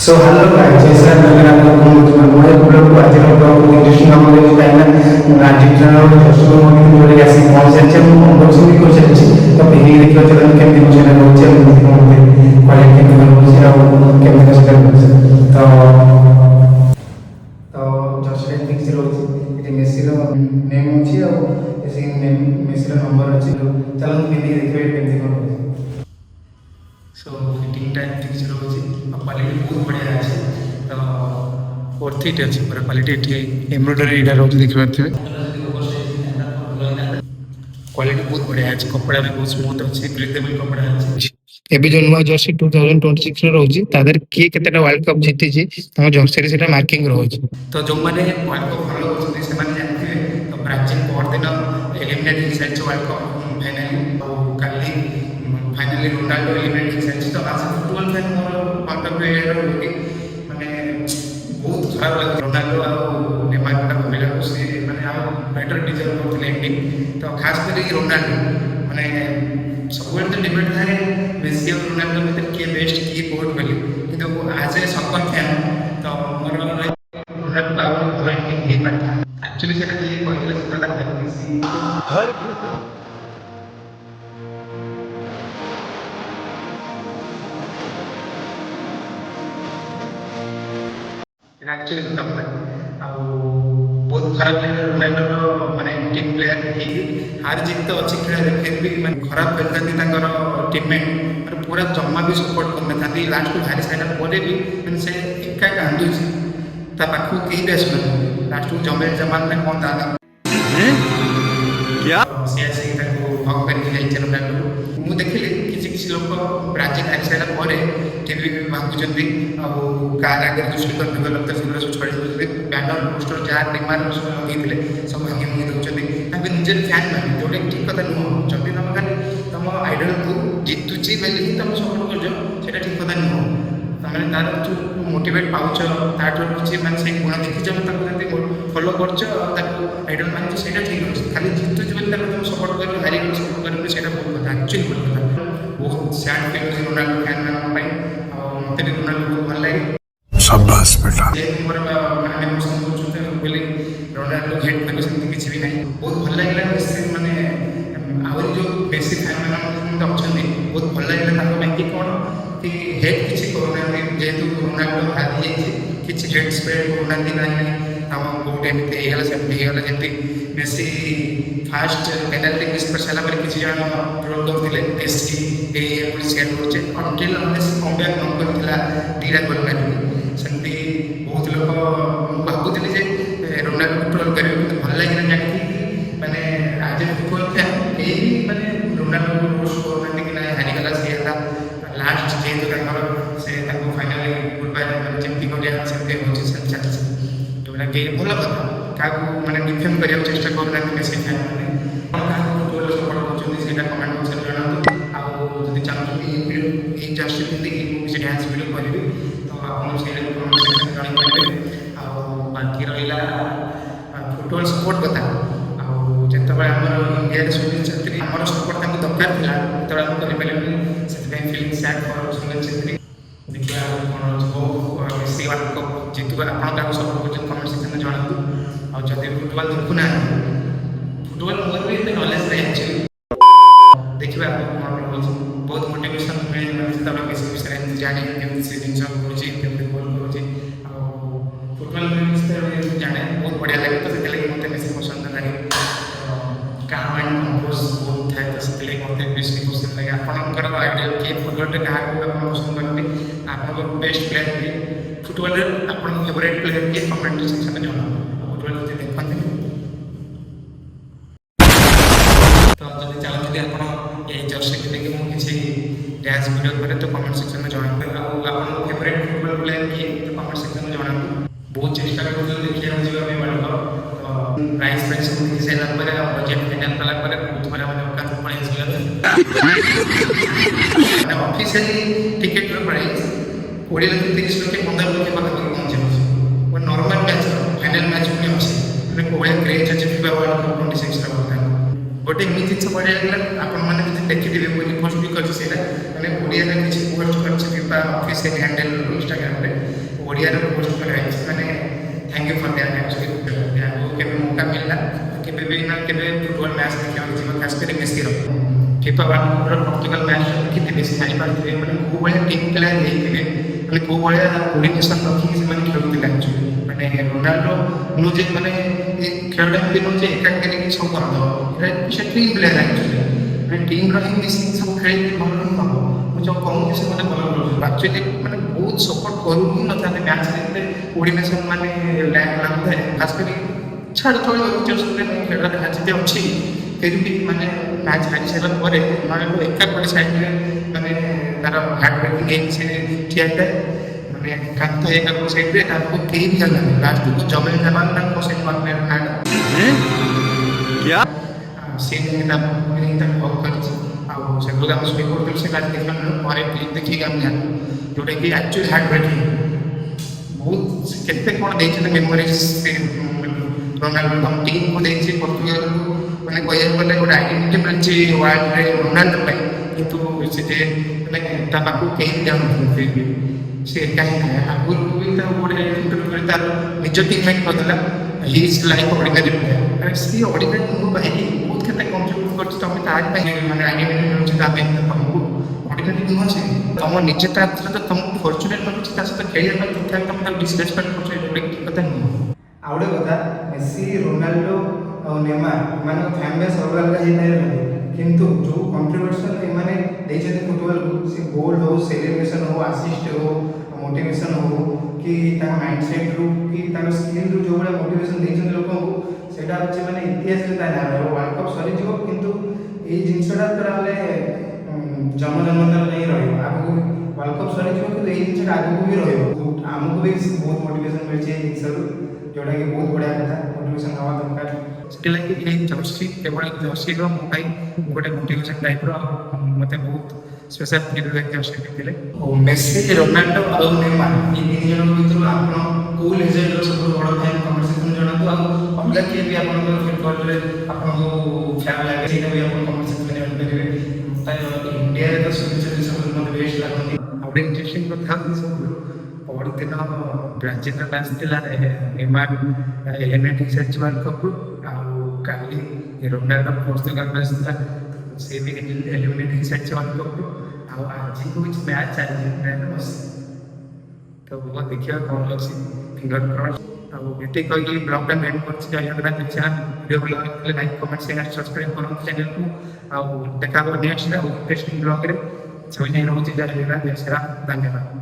So hello guys जैसा अगर आप लोग मोबाइल ब्लॉग को आज हम ब्लॉग को इंटरेस्टिंग हम लोग काइना डिजिटल और सोशल मीडिया जोड़े आसी पहुंच जाचे हम अनबॉक्सिंग भी कर चलछि तो पहले देखियो चलन केमति मोशन होचे एमति कोन क्वालिटी केमति होचे और केमति सेटअप होचे तो जस्ट ठीक से होचे ये मेसी रो नेम होची और एसे नेम मेसी रो नंबर होची चलन पहले देखियो केमति कोन होचे सो फिटिंग टाइम ठीक से होची और क्वालिटी बहुत बढ़िया है तो वर्थ इट अच्छी पूरा क्वालिटी ठीक एम्ब्रॉयडरी इधर रोज देख पाते क्वालिटी बहुत बढ़िया है कपड़ा भी बहुत स्मूथ अच्छे ब्रेथेबल कपड़ा है एबी जो नुआ जर्सी 2026 रो रोजी तादर किए केतेटा वर्ल्ड कप जीती छी हम जर्सी रे सेटा मार्किंग रोज तो जो माने वर्ल्ड कप फॉलो करछथि से माने जानथिबे तो ब्राजील परदिन एलिमिनेट हिसाइछ वर्ल्ड कप फाइनल और काली फाइनली रोनाल्डो एलिमिनेट हिसाइछ तो आज फुटबॉल फैन मोर पॉइंट ऑफ व्यू माने बहुत खराब लगे रोनाल्डो और नेमार का मिला से माने आ बेटर डिजर्व करथिले एंडिंग तो खास कर रोनाल्डो माने सब तो डिबेट था मेसी और रोनाल्डो में किए बेस्ट किए कोड बोली किंतु आज ए सकर फैन तो मोर रोनाल्डो आउट पॉइंट हे पाता एक्चुअली सेटा ये कहले सेटा मेसी हर एक्चुअली तब बहुत खराब लगे रोनाल्डो माने टीम प्लेयर ठीक हार जीत तो अच्छी खेल फिर भी मैं खराब खेलता टीममेट और पूरा जमा भी सपोर्ट करना लास्ट को हारी सारा पर भी से एका कांदू पाख कहीं भी आस लास्ट को जमे जमान में कौन दादा क्या भग कर रोनाल्डो मुझे देखिली किसी लोग ब्राजिल हारी सारा पर टीवी भांगुंट कार आगे जो स्लीपर डेभलप से छड़ी बैनर पोस्टर जहाँ नेमार लगे सब भांगी भांगी दौरान निजे फैन मान जोटा ठीक कथा नुह जब तुम खाली तुम आइडल को जितुची बोले ही तुम सपोर्ट कर ठीक कथा नुह तुम तार जो मोटिवेट पाच तार किसी मैंने से गुण देखी फलो कर आइडल मान से ठीक अच्छे खाली जितुची बोले तुम सपोर्ट कर हारी सपोर्ट करेंगे से बहुत कथा एक्चुअली बहुत कथा बहुत सैड फील हो रोनाल्डो फैन मान मत रोनाल्डो बहुत भल लगे शाबाश बेटा मोर माने पसंद करछते बोले रोनाल्डो हेट कर किसी भी नहीं बहुत भल लगे मेसी माने आउर जो मेसी फैन मान अच्छे बहुत भल लगे ताको कौन कि हेट किसी करूना जेहेतु रोनाल्डो हारी किसी हेट स्प्रेड करूना ना हम बहुत एमती होगा सेमती होगा जमी मेसी फास्ट पेनाल्टी मिस कर सारा किसी जन ट्रोल करते मेसी सेट करचे अंटिल कंबैक न करता दीटा कर सेमती बहुत लोग भावुली जे रोनाल्डो ट्रोल कर भल लगे जानी मैंने आज फुटबॉल फैन यही मैंने रोनाल्डो रोस्ट करना कि ना हारीगला सी लास्ट जेहतु से फाइनाली गुड बाय जमी कर चलती जोटा कि भल कथा क्या मैंने डिफेंड करने चेष्टा करना मेसी फैन मैंने सपोर्ट कर कमेंट बक्स में जनातु आदि चाहते ये जर्सी पिंधिक किसी डांस वीडियो करी तो आप कमेंट सेक्शन जानपारे बाकी रहा फुटबॉल सपोर्ट कथा जिते आम इंडिया सुनील छेत्री आम सपोर्ट दरकार था जो आम करें से feeling sad for Sunil Chhetri देखिए कौन मेसी वर्ल्ड कप जीतवा आप सपोर्ट कर कमेंट सेक्शन में जनातु आदि फुटबॉल देखुना फुटबॉल मोर भी एत नॉलेज नहीं एक्चुअली देखिए आप बहुत मोटिवेशन मिले मेसी विषय जाने से जिन गोल कर फुटबॉल जाने बहुत बढ़िया लगे तो से मत मेसी पसंद लगे काम एंड कंपोज बहुत थाए तो से मत बेसी पसंद लगे आपंकर आइडिया किए फुटबॉल क्या पसंद करते आप बेस्ट प्लेयर किए फुटबॉल आप फेवरेट प्लेयर किए कमेंट सेक्शन में जनाओ फुटबॉल देखते तो जब चाहते आप ये जर्सी के देखिए मुझे किसी डांस वीडियो करे तो कमेंट सेक्शन में जनाते आप फेवरेट फुटबॉल प्लेयर किए तो कमेंट सेक्शन में जनाते बहुत चेष्टा कर देखिए जीवा वर्ल्ड कप प्राइस प्राइस देखी सारा बजेट फाइनल कला बहुत बड़ा मैंने प्राइस मैंने officially ticket price 20 lakh 30 lakh 15 lakh पाखा पहुंचे और नॉर्मल मैच फाइनल मैच भी अच्छे मैंने कोड़ा क्रेज अच्छे फीफा वर्ल्ड कप 26 रा बोलता गोटे एमती जिन बढ़िया लगे आपने देखिए मुझे पोस्ट भी कर मैंने ओडिया किसी पोस्ट कर फीफा ऑफिशियल हैंडल इंस्टाग्राम ଓଡ଼ିଆରେ ପୋଷ୍ଟ କରାଯାଇଛି ମାନେ thank you for that actually ଆଉ କେବେ ମୌକା ମିଳିଲା କେବେ ବି ନା କେବେ ଫୁଟବଲ ମ୍ୟାଚ୍ ଦେଖିବାକୁ ଯିବ ଖାସ୍ କରି ମେସିର ଫିଫା ୱାର୍ଲଡ କପ୍ର ପର୍ତ୍ତୁଗାଲ ମ୍ୟାଚ୍ ଦେଖିଥିବେ ସେ ଜାଣିପାରୁଥିବେ ମାନେ କେଉଁ ଭଳିଆ ଟିମ୍ ପ୍ଲେୟାର ହେଇଥିବେ ମାନେ କେଉଁ ଭଳିଆ କୋର୍ଡିନେସନ୍ ରଖିକି ସେମାନେ ଖେଳୁଥିଲେ ଆକ୍ଚୁଆଲି ମାନେ ରୋନାଲ୍ଡୋ ନୁହେଁ ଯେ ମାନେ ଖେଳଟା ଏମିତି ନୁହେଁ ଯେ ଏକା ଖେଳିକି ସବୁ କରିଦେବ ସେ ଟିମ୍ ପ୍ଲେୟାର ଆକ୍ଚୁଆଲି ମାନେ ଟିମ୍ର ହିଁ ମିଶିକି ସବୁ ଖେଳିକି ଭଲ ହିଁ ହେବ ମୁଁ ଯେଉଁ କହୁଛି ସେ ମୋତେ ଭଲ କରୁଛି ଆକ୍ଚୁଆଲି ମାନେ ବହୁତ ସପୋର୍ଟ କରୁ ହିଁ ନଥାନ୍ତି ମ୍ୟାଚ୍ରେ ଏତେ କୋର୍ଡିନେସନ୍ ମାନେ ଲ୍ୟାକ୍ ଲାଗୁଥାଏ ଖାସ୍ କରି ଛାଡ଼ ତଳେ ସିଚୁଏସନ୍ରେ ଖେଳରେ ହାଜିତେ ଅଛି ଫିର୍ ବି ମାନେ ମ୍ୟାଚ୍ ହାରି ସାରିଲା ପରେ ରୋନାଲ୍ଡୋ ଏକା ପଟେ ସାଇଡ଼୍ରେ ମାନେ ତାର ହାର୍ଟ ବ୍ରେକିଂ ହେଇକି ସେ ଠିଆ ହେଇଥାଏ ମାନେ କାନ୍ଥ ଏକା ପଟେ ସାଇଡ଼୍ରେ ତାକୁ କେହି ବି ଜାଣିନାହାନ୍ତି ଲାଷ୍ଟକୁ ଜମେଲ ଜାମାନ ତାଙ୍କ ସେଇ ସିଏ ଯାଇକି ତାକୁ ହକ୍ କରିଛି ଆଉ ସେଗୁলো ଆମେ ଶୋଇ ପଡ଼ୁଥିଲୁ ସେ ମ୍ୟାଚ୍ ଦେଖିଲା ପରେ କ୍ଲିପ୍ ଦେଖିକି ଆମେ ଜାଣିଲୁ ଯେଉଁଟାକି ଆକ୍ଚୁଆଲି ହାର୍ଟ ବ୍ରେକିଂ ବହୁତ କେତେ କ'ଣ ଦେଇଛନ୍ତି ମେମୋରିଜ୍ ସେ ରୋନାଲ୍ଡୋ ତମ ଟିମ୍କୁ ଦେଇଛି ପର୍ତ୍ତୁଗାଲକୁ ମାନେ କହିବାକୁ ଗଲେ ଗୋଟେ ଆଇଡେଣ୍ଟିଟି ମିଳିଛି ୱାର୍ଲଡରେ ରୋନାଲ୍ଡୋ ପାଇଁ କିନ୍ତୁ ସେ ଯେ ମାନେ ତା ପାଖକୁ କେହି ଯାଉନଥିଲେ ସେ ଏକା ହିଁ ଥାଏ ଆଗରୁ ବି ତାକୁ ଗୋଟେ ଇଣ୍ଟରଭ୍ୟୁରେ ତାର ନିଜ ଟିମ୍ମେଟ୍ କହିଥିଲା ହିଜ୍ ଲାଇଫ୍ ଅର୍ଡ଼ିନାରୀ ପ୍ଲେୟାର ସିଏ ଅର୍ଡ଼ିନାରୀ ନୁହଁ ଭାଇ ବହୁତ କେତେ କଣ୍ଟ୍ରିବ୍ୟୁଟ୍ କରିଛି ତମେ ତା ପାଇଁ ମାନେ ଆଇଡେଣ୍ଟିଟି ମିଳୁଛି ତା ପାଇଁ ତମକୁ ଅର୍ଡ଼ିନାରୀ ନୁହଁ ସେ ତମ ନିଜ ତା ସହିତ ତମକୁ ଫର୍ଚୁନେଟ୍ ଲାଗୁଛି ତା ସହିତ ଖେଳିବା ପାଇଁ ତଥାପି ତମେ ତାକୁ ଡିସରେସ୍ପେକ୍ଟ କରୁଛ ଏଇଟା ଗୋଟେ ଠିକ୍ କଥା ନୁହଁ ଆଉ ଗୋଟେ କଥା ମେସି ରୋନାଲ୍ଡୋ ଆଉ ନେମାର ଏମାନଙ୍କ ଫ୍ୟାନ୍ ବେସ୍ ଅଲଗା ଅଲଗା ହେଇପାରିବନି କିନ୍ତୁ ଯେଉଁ କଣ୍ଟ୍ରିବ୍ୟୁସନ୍ ଏମାନେ ଦେଇଛନ୍ତି ଫୁଟବଲକୁ ସେ ଗୋଲ୍ ହେଉ ସେଲିବ୍ରେସନ୍ ହେଉ ଆସିଷ୍ଟ ହେଉ ମୋଟିଭେସନ୍ ହେଉ କି ତାଙ୍କ ମାଇଣ୍ଡ ସେଟ୍ରୁ କି ତାଙ୍କ ସ୍କିଲ୍ରୁ ଯେଉଁଭଳିଆ ମୋଟିଭେସନ୍ ଦେଇଛନ୍ତି ଲୋକଙ୍କୁ ସେଇଟା ହେଉଛି ମାନେ ଇତିହାସରେ ତା ନାଁ ରହିବ ୱାର୍ଲଡ଼ କପ୍ ସରିଯିବ କିନ୍ତୁ ଏଇ ଜିନିଷଟା ପୁରା ମାନେ ଜନ୍ମ ଜନ୍ମାନ୍ତର ଯାଇ ରହିବ ଆଗକୁ ୱାର୍ଲଡ଼ କପ୍ ସରିଯିବ କିନ୍ତୁ ଏଇ ଜିନିଷଟା ଆଗକୁ ବି ରହିବ ଆମକୁ ବି ବହୁତ ମୋଟିଭେସନ୍ ମିଳିଛି ଏଇ ଜିନିଷରୁ ଯେଉଁଟାକି ବହୁତ ବଢ଼ିଆ କଥା ମୋଟିଭେସନ୍ ହେବା ଦରକାର ସେଥିଲାଗି ଏଇ ଜର୍ସି କେବଳ ଜର୍ସିର ମୋ ପାଇଁ ଗୋଟେ ମୋଟିଭେସନ୍ ଟାଇପ୍ର ମୋତେ ବହୁତ ସ୍ପେଶାଲ୍ ଫିଲ୍ ହୁଏ ଜର୍ସି ପିନ୍ଧିଲେ ମେସି ରୋନାଲ୍ଡୋ ଆଉ ନେମାର ଏଇ ତିନି ଜଣଙ୍କ ଭିତରୁ ଆପଣ କେଉଁ ଲେଜେଣ୍ଡର ସବୁଠୁ ବଡ଼ ଫ୍ୟାନ୍ କମେଣ୍ଟ ସେକ୍ସନ୍ ଜଣାନ୍ତୁ ଆଉ ଅଲଗା କିଏ ବି ଆପଣଙ୍କର ଫୁଟବଲରେ ଆପଣଙ୍କୁ ଫ୍ୟାନ୍ ଲାଗେ ସେଇଟା ବି ଆପଣ କମେଣ୍ଟ ସେକ୍ସନ୍ରେ ଜାଣିପାରିବେ ଇଣ୍ଡିଆରେ ତ ସୁନିଶ୍ଚିତ ସବୁଠୁ ମୋତେ ବେଷ୍ଟ ଲାଗନ୍ତି ଆଉ ଗୋଟେ ଇଣ୍ଟରେଷ୍ଟିଂ କଥା ସବୁଠୁ ପରଦିନ ବ୍ରାଜିଲର ମ୍ୟାଚ୍ ଥିଲା ନେମାର ଏଲିମିନେଟିଂ ସାରିଛି ୱାର୍ଲଡ କପ୍ରୁ ଆଉ କାଲି ରୋନାଲ୍ଡୋ ପର୍ତ୍ତୁଗାଲ ମ୍ୟାଚ୍ ଥିଲା ସେ ବି ଏଲିମିନେଟିଂ ସାରିଛି ୱାର୍ଲଡ କପ୍ରୁ ଆଉ ଆଜି ହେଉଛି ମ୍ୟାଚ୍ ଚାଲିଛି ତ ଦେଖିବା କ'ଣ ଅଛି ଫିଙ୍ଗର କ୍ରସ୍ ଆଉ ଏତେ କହିକି ବ୍ଲଗ୍ଟା ମେନ୍ କରୁଛି ଜୟ ଜଗନ୍ନାଥ ଚ୍ୟାନେଲ୍ ଭିଡ଼ିଓ ଭଲ ଲାଗିଲେ ଲାଇକ୍ କମେଣ୍ଟ ସେୟାର ସବସ୍କ୍ରାଇବ୍ କରନ୍ତୁ ଚ୍ୟାନେଲକୁ ଆଉ ଦେଖା ହେବ ନେକ୍ସଟ ଆଉ ଇଣ୍ଟରେଷ୍ଟିଂ ବ୍ଲଗ୍ରେ ସବୁ ଯାଇ ରହୁଛି ଜୟ ଜଗନ୍ନାଥ ଜୟ ଶ୍ରୀରାମ ଧନ୍ୟବାଦ।